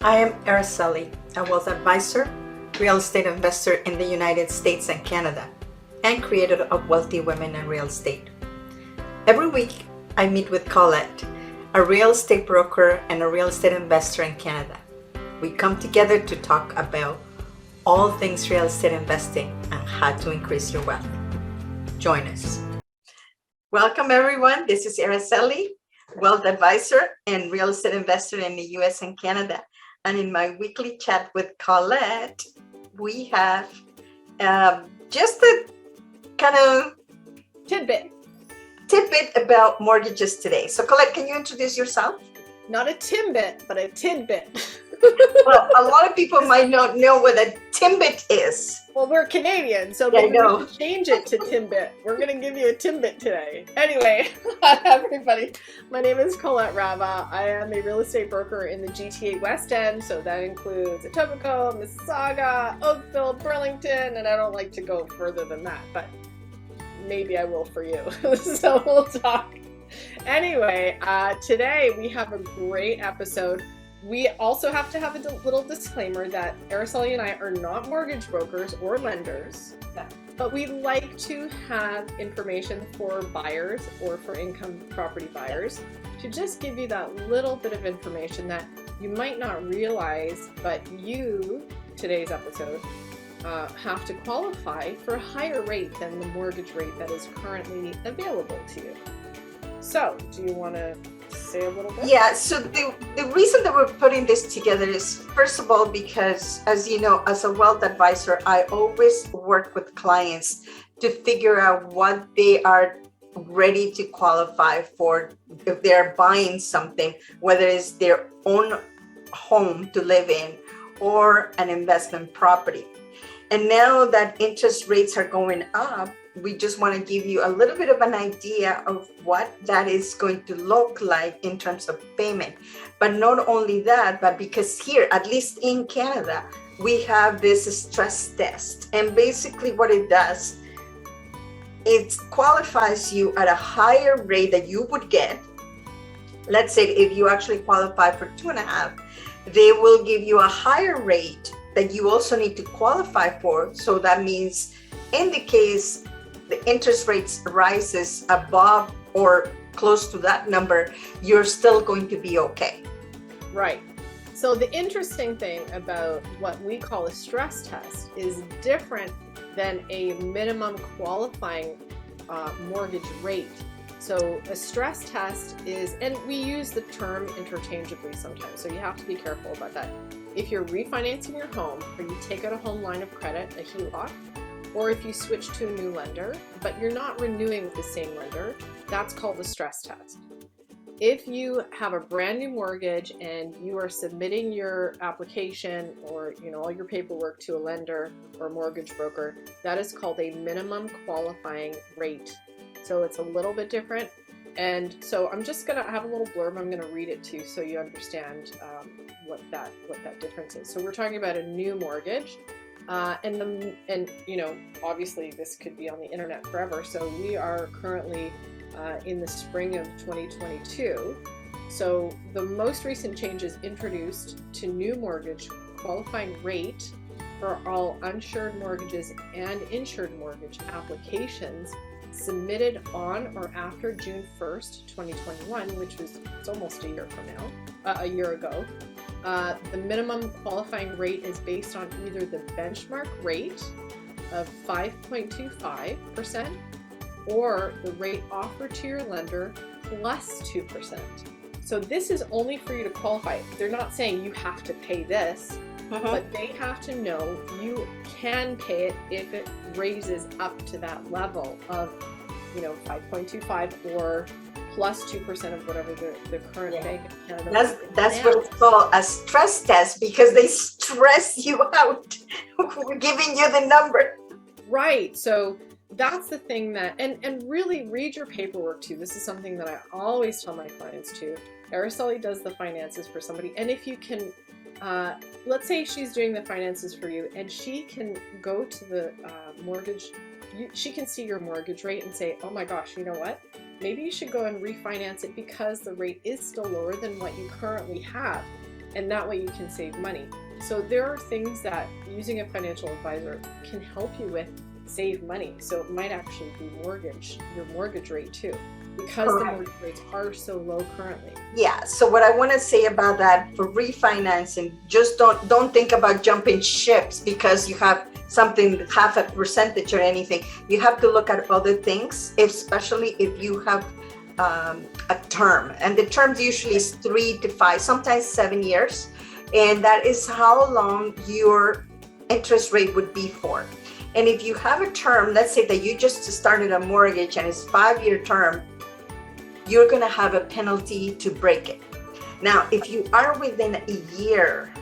I am Araceli, a wealth advisor, real estate investor in the United States and Canada, and creator of Wealthy Women in Real Estate. Every week, I meet with Colette, a real estate broker and a real estate investor in Canada. We come together to talk about all things real estate investing and how to increase your wealth. Join us. Welcome, everyone. This is Araceli, wealth advisor and real estate investor in the US and Canada. And in my weekly chat with Colette, we have just a kind of tidbit about mortgages today. So Colette, can you introduce yourself? Not a timbit, but a tidbit. Well, a lot of people might not know what a timbit is. Well, we're Canadian, so maybe we should change it to timbit. We're going to give you a timbit today. Anyway, hi everybody. My name is Colette Rava. I am a real estate broker in the GTA West End, so that includes Etobicoke, Mississauga, Oakville, Burlington, and I don't like to go further than that, but maybe I will for you. So we'll talk. Anyway, today we have a great episode. We also have to have a little disclaimer that Araceli and I are not mortgage brokers or lenders, but we like to have information for buyers or for income property buyers to just give you that little bit of information that you might not realize, but you, today's episode, have to qualify for a higher rate than the mortgage rate that is currently available to you. So, do you want to say a little bit? Yeah, so the reason that we're putting this together is, first of all, because as you know, as a wealth advisor, I always work with clients to figure out what they are ready to qualify for if they're buying something, whether it's their own home to live in or an investment property. And now that interest rates are going up, we just want to give you a little bit of an idea of what that is going to look like in terms of payment. But not only that, but because here, at least in Canada, we have this stress test. And basically what it does, it qualifies you at a higher rate that you would get. Let's say if you actually qualify for 2.5, they will give you a higher rate that you also need to qualify for. So that means in the case the interest rates rises above or close to that number, you're still going to be okay. Right. So the interesting thing about what we call a stress test is different than a minimum qualifying mortgage rate. So a stress test is, and we use the term interchangeably sometimes, so you have to be careful about that. If you're refinancing your home or you take out a home line of credit, a HELOC, or if you switch to a new lender, but you're not renewing with the same lender, that's called a stress test. If you have a brand new mortgage and you are submitting your application or all your paperwork to a lender or mortgage broker, that is called a minimum qualifying rate. So it's a little bit different. And so I'm just gonna have a little blurb. I'm gonna read it to you so you understand what that difference is. So we're talking about a new mortgage. Obviously this could be on the internet forever. So we are currently in the spring of 2022. So the most recent changes introduced to new mortgage qualifying rate for all uninsured mortgages and insured mortgage applications submitted on or after June 1st, 2021, which was it's almost a year from now, a year ago. The minimum qualifying rate is based on either the benchmark rate of 5.25% or the rate offered to your lender plus 2%. So this is only for you to qualify. They're not saying you have to pay this, but they have to know you can pay it if it raises up to that level of 5.25 or plus 2% of whatever the current Bank of Canada. That's what it's called, a stress test, because they stress you out giving you the number. Right. So that's the thing that, and really read your paperwork too. This is something that I always tell my clients too. Araceli does the finances for somebody. And if you can, let's say she's doing the finances for you and she can go to the mortgage, she can see your mortgage rate and say, oh my gosh, you know what? Maybe you should go and refinance it because the rate is still lower than what you currently have. and that way you can save money. So there are things that using a financial advisor can help you with save money. So it might actually be your mortgage rate too, because Correct. the mortgage rates are so low currently. Yeah. So what I want to say about that for refinancing, just don't think about jumping ships because you have something half a percentage or anything. You have to look at other things, especially if you have a term, and the term usually is 3 to 5, sometimes 7 years, and that is how long your interest rate would be for. And if you have a term, let's say that you just started a mortgage and it's 5-year term, you're going to have a penalty to break it. Now, if you are within a year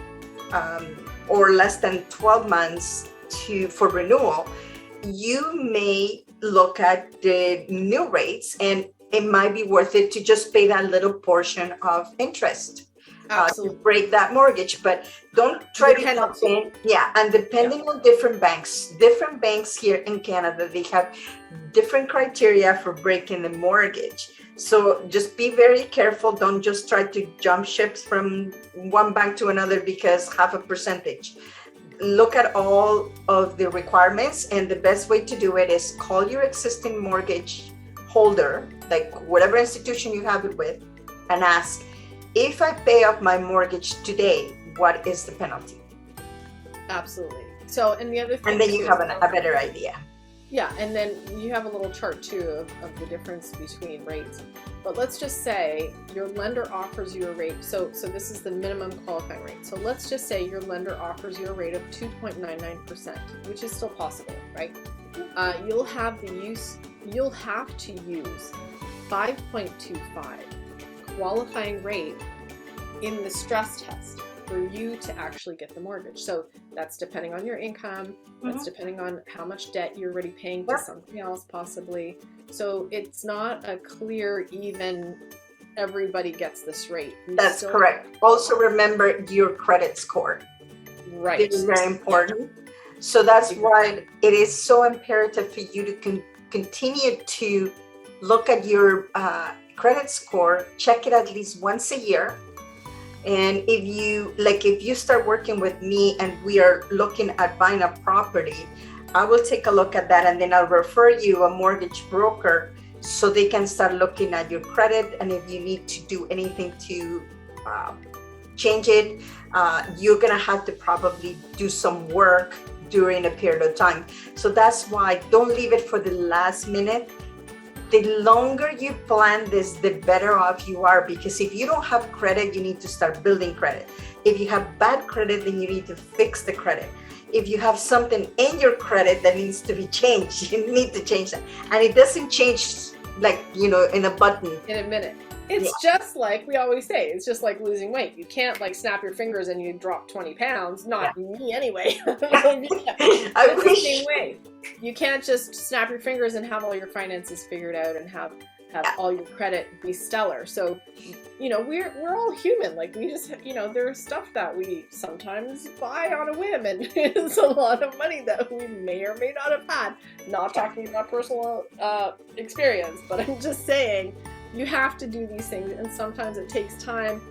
or less than 12 months for renewal, you may look at the new rates, and it might be worth it to just pay that little portion of interest to break that mortgage. But don't try to jump in. Yeah, and depending on different banks here in Canada, they have different criteria for breaking the mortgage. So just be very careful. Don't just try to jump ships from one bank to another because half a percentage. Look at all of the requirements, and the best way to do it is call your existing mortgage holder, like whatever institution you have it with, and ask, if I pay off my mortgage today, what is the penalty? Absolutely. So, and the other thing, and then you have a better idea. Yeah, and then you have a little chart too of the difference between rates. But let's just say your lender offers you a rate. So this is the minimum qualifying rate. So let's just say your lender offers you a rate of 2.99%, which is still possible, right? You'll have to use 5.25 qualifying rate in the stress test for you to actually get the mortgage. So that's depending on your income, that's depending on how much debt you're already paying to something else possibly. So it's not a clear, even, everybody gets this rate. That's correct. Also remember your credit score. Right. It is very important. So that's why it is so imperative for you to continue to look at your credit score, check it at least once a year. And if you start working with me and we are looking at buying a property, I will take a look at that, and then I'll refer you a mortgage broker so they can start looking at your credit. And if you need to do anything to change it, you're gonna have to probably do some work during a period of time. So that's why don't leave it for the last minute. The longer you plan this, the better off you are, because if you don't have credit, you need to start building credit. If you have bad credit, then you need to fix the credit. If you have something in your credit that needs to be changed, you need to change that. And it doesn't change in a button. In a minute. It's just like we always say, it's just like losing weight. You can't snap your fingers and you drop 20 pounds. Not me anyway. I wish. The same way. You can't just snap your fingers and have all your finances figured out and have all your credit be stellar. So, we're all human. We just, there's stuff that we sometimes buy on a whim, and it's a lot of money that we may or may not have had. Not talking about personal experience, but I'm just saying, you have to do these things, and sometimes it takes time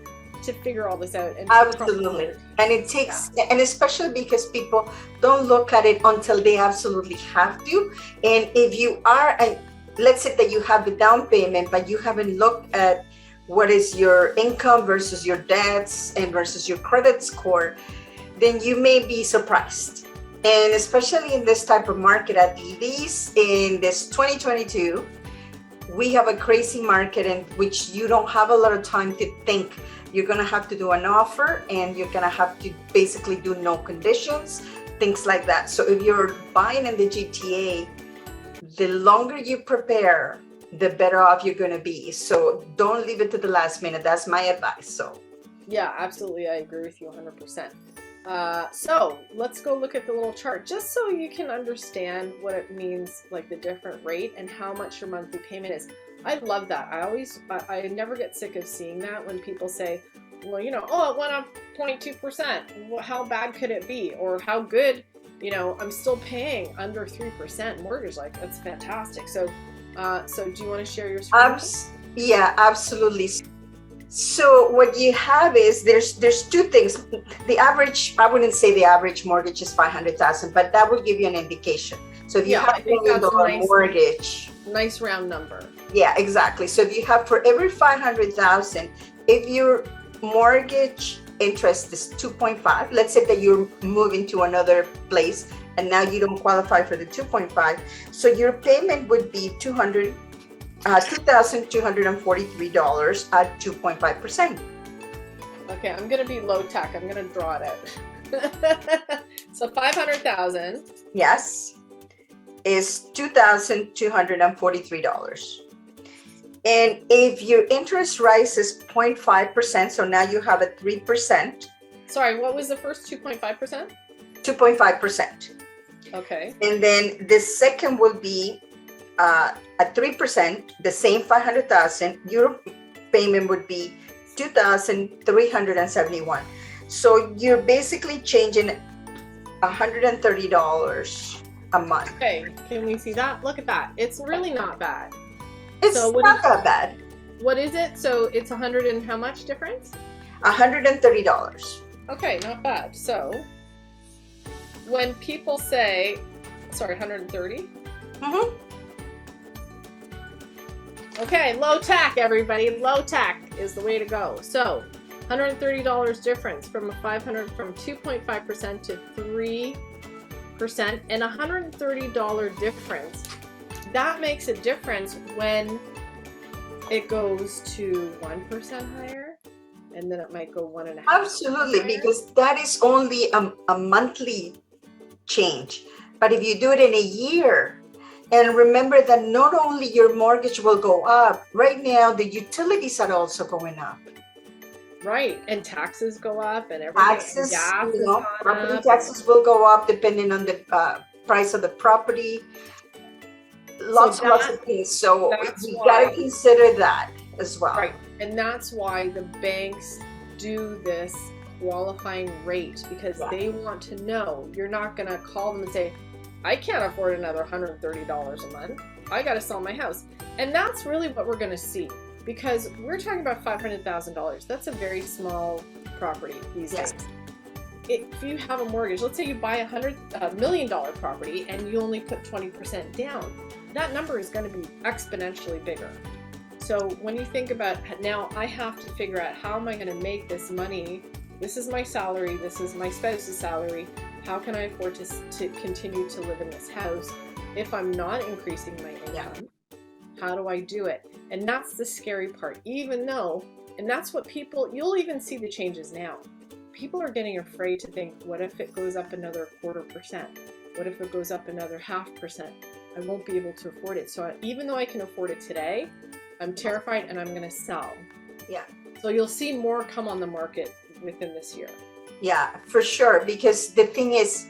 to figure all this out. And absolutely. And it takes, and especially because people don't look at it until they absolutely have to. And if you are, let's say that you have the down payment, but you haven't looked at what is your income versus your debts and versus your credit score, then you may be surprised. And especially in this type of market, at least in this 2022, we have a crazy market in which you don't have a lot of time to think. You're going to have to do an offer, and you're going to have to basically do no conditions, things like that. So if you're buying in the GTA, the longer you prepare, the better off you're going to be. So don't leave it to the last minute. That's my advice. So yeah, absolutely. I agree with you 100%. So let's go look at the little chart just so you can understand what it means, the different rate and how much your monthly payment is. I love that. I never get sick of seeing that when people say, well, it went up 22%. How bad could it be? Or how good, I'm still paying under 3% mortgage. That's fantastic. So do you want to share your screen? Yeah, absolutely. So what you have is there's two things. The average, I wouldn't say the average mortgage is 500,000, but that will give you an indication. So if you have $1 million mortgage, nice round number. Yeah, exactly. So if you have for every 500,000, if your mortgage interest is 2.5, let's say that you're moving to another place and now you don't qualify for the 2.5, so your payment would be $2,243 at 2.5%. Okay, I'm gonna be low tech. I'm gonna draw it out. So 500,000. Yes, is $2,243. And if your interest rises 0.5%, so now you have a 3%. Sorry, what was the first 2.5%? 2.5%. Okay. And then the second will be at 3%, the same 500,000, your payment would be $2,371. So you're basically changing $130 a month. Okay, can we see that? Look at that. It's really not bad. It's not that bad. What is it? So it's 100 and how much difference? $130. Okay, not bad. So when people say, sorry, 130? Mm-hmm. Okay, low tech, everybody. Low tech is the way to go. So $130 difference from 2.5% to 3%, and $130 difference. That makes a difference when it goes to 1% higher, and then it might go 1.5%. Absolutely, higher. because that is only a monthly change. But if you do it in a year, and remember that not only your mortgage will go up, right now the utilities are also going up. Right, and taxes go up, and everything. Taxes, property taxes will go up depending on the price of the property. Lots of things. So you got to consider that as well. Right, and that's why the banks do this qualifying rate, because they want to know. You're not going to call them and say, I can't afford another $130 a month. I got to sell my house. And that's really what we're going to see, because we're talking about $500,000. That's a very small property these days. If you have a mortgage, let's say you buy $100 million property and you only put 20% down, that number is going to be exponentially bigger. So when you think about, now I have to figure out, how am I going to make this money? This is my salary. This is my spouse's salary. How can I afford to continue to live in this house if I'm not increasing my income? How do I do it? And that's the scary part, even though, and that's what people, you'll even see the changes now. People are getting afraid to think, what if it goes up another 0.25%? What if it goes up another 0.5%? I won't be able to afford it. So even though I can afford it today, I'm terrified and I'm going to sell. Yeah. So you'll see more come on the market within this year. Yeah, for sure. Because the thing is,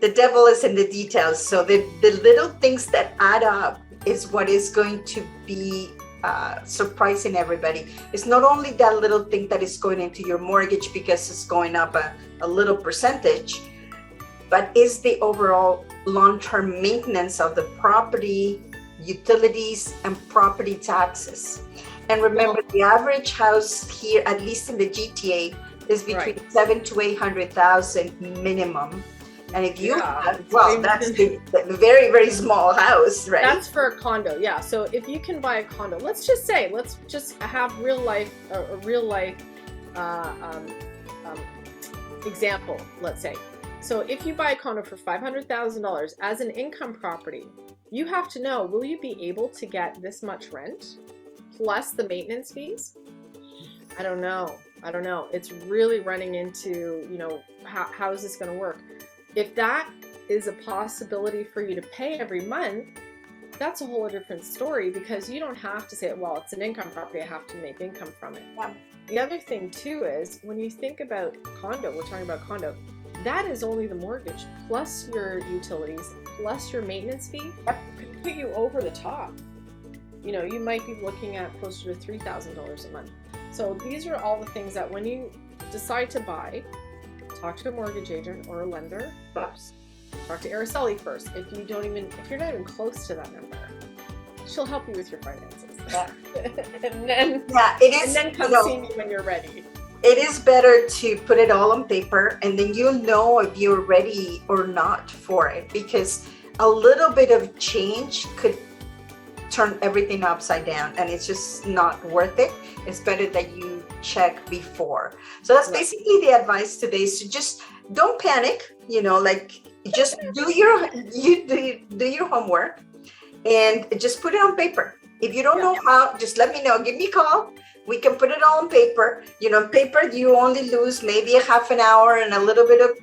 the devil is in the details. So the little things that add up is what is going to be surprising everybody. It's not only that little thing that is going into your mortgage because it's going up a little percentage, but is the overall long-term maintenance of the property, utilities, and property taxes. And remember, the average house here, at least in the GTA, is between $700,000 to $800,000 minimum. And if you have, that's the very, very small house, right? That's for a condo, yeah. So if you can buy a condo, let's just have a real life example, let's say. So if you buy a condo for $500,000 as an income property, you have to know, will you be able to get this much rent plus the maintenance fees? I don't know. It's really running into, how is this going to work? If that is a possibility for you to pay every month, that's a whole different story, because you don't have to say, well, it's an income property, I have to make income from it. Yeah. The other thing too is, when you think about condo, we're talking about condo, that is only the mortgage plus your utilities plus your maintenance fee. Could put you over the top. You might be looking at closer to $3,000 a month. So these are all the things that when you decide to buy, talk to a mortgage agent or a lender first. Talk to Araceli first. If you're not even close to that number, she'll help you with your finances. Yeah. and then Yeah, it is. and then come see me when you're ready. It is better to put it all on paper, and then you'll know if you're ready or not for it, because a little bit of change could turn everything upside down, and it's just not worth it. It's better that you check before. So that's basically the advice today. So just don't panic, like just do your homework and just put it on paper. If you don't know how, just let me know. Give me a call. We can put it all on paper. On paper, you only lose maybe a half an hour and a little bit of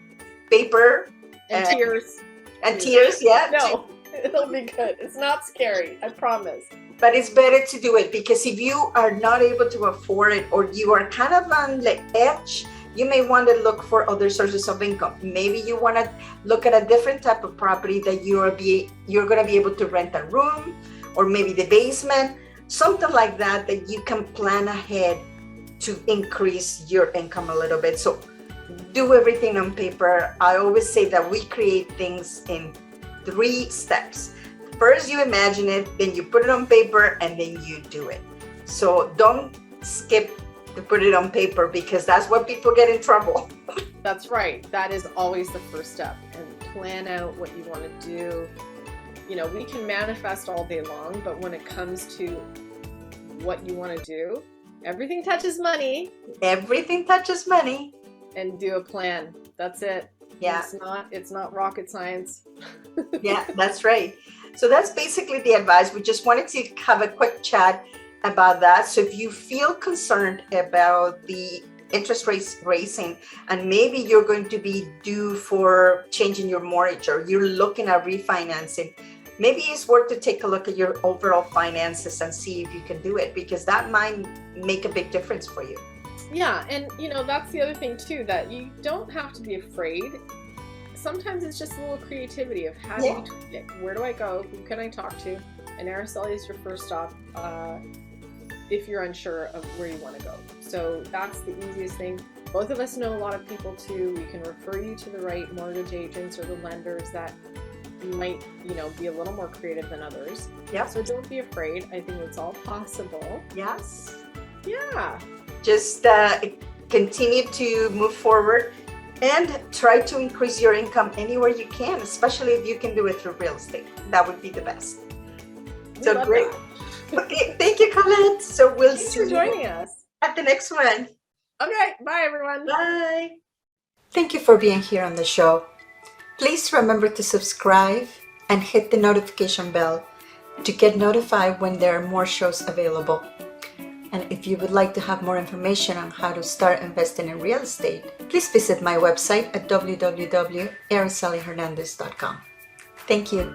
paper. And tears. And tears, yeah. No, it'll be good. It's not scary, I promise. But it's better to do it, because if you are not able to afford it, or you are kind of on the edge, you may want to look for other sources of income. Maybe you want to look at a different type of property that you're going to be able to rent a room, or maybe the basement, something like that you can plan ahead to increase your income a little bit. So do everything on paper. I always say that we create things in 3 steps. First, you imagine it, then you put it on paper, and then you do it. So don't skip to put it on paper, because that's what people get in trouble. That's right. That is always the first step. And plan out what you want to do. We can manifest all day long, but when it comes to what you want to do, everything touches money. Everything touches money. And do a plan. That's it. Yeah. It's not rocket science. Yeah, that's right. So that's basically the advice. We just wanted to have a quick chat about that. So if you feel concerned about the interest rates raising, and maybe you're going to be due for changing your mortgage, or you're looking at refinancing, maybe it's worth to take a look at your overall finances and see if you can do it, because that might make a big difference for you. Yeah, and that's the other thing too, that you don't have to be afraid. Sometimes it's just a little creativity of how do you tweak it? Where do I go? Who can I talk to? And Araceli is your first stop if you're unsure of where you want to go. So that's the easiest thing. Both of us know a lot of people too. We can refer you to the right mortgage agents or the lenders that might, be a little more creative than others. Yeah. So don't be afraid. I think it's all possible. Yes. Yeah. Just continue to move forward and try to increase your income anywhere you can, especially if you can do it through real estate. That would be the best. So great. Okay, thank you, Colette. So we'll Thanks see for you joining us. at the next one. Okay, bye everyone. Bye. Thank you for being here on the show. Please remember to subscribe and hit the notification bell to get notified when there are more shows available. And if you would like to have more information on how to start investing in real estate, please visit my website at www.aracelihernandez.com. Thank you.